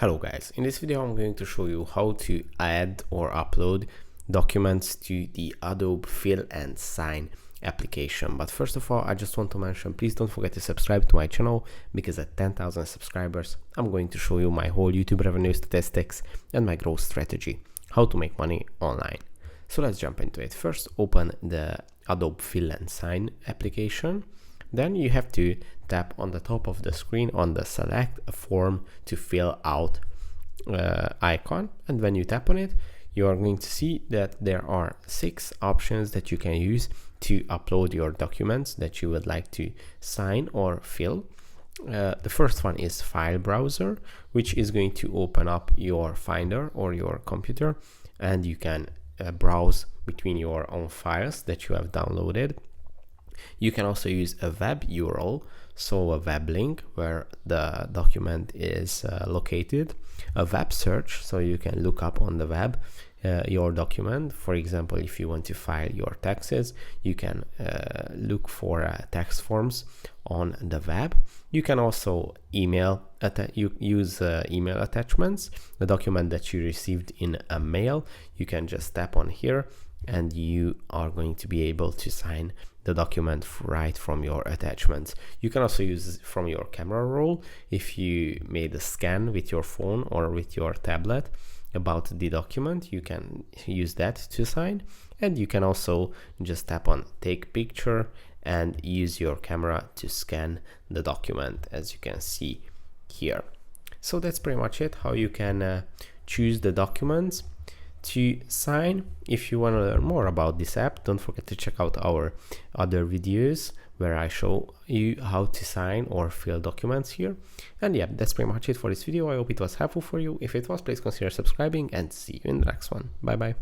Hello guys, in this video I'm going to show you how to add or upload documents to the Adobe Fill and Sign application. But first of all, I just want to mention, please don't forget to subscribe to my channel, because at 10,000 subscribers I'm going to show you my whole YouTube revenue statistics and my growth strategy, how to make money online. So let's jump into it. First, open the Adobe Fill and Sign application. Then you have to tap on the top of the screen on the select a form to fill out icon, and when you tap on it, you are going to see that there are 6 options that you can use to upload your documents that you would like to sign or fill. The first one is File Browser, which is going to open up your Finder or your computer, and you can browse between your own files that you have downloaded. You can also use a web URL, so a web link where the document is located, a web search, so you can look up on the web your document. For example, if you want to file your taxes, you can look for tax forms on the web. You can also use email attachments, the document that you received in a mail. You can just tap on here and you are going to be able to sign the document right from your attachments. You can also use it from your camera roll. If you made a scan with your phone or with your tablet about the document, you can use that to sign. And you can also just tap on take picture and use your camera to scan the document, as you can see here. So that's pretty much it, how you can choose the documents to sign. If you want to learn more about this app, don't forget to check out our other videos where I show you how to sign or fill documents here. And yeah, that's pretty much it for this video. I hope it was helpful for you. If it was, please consider subscribing, and see you in the next one. Bye bye.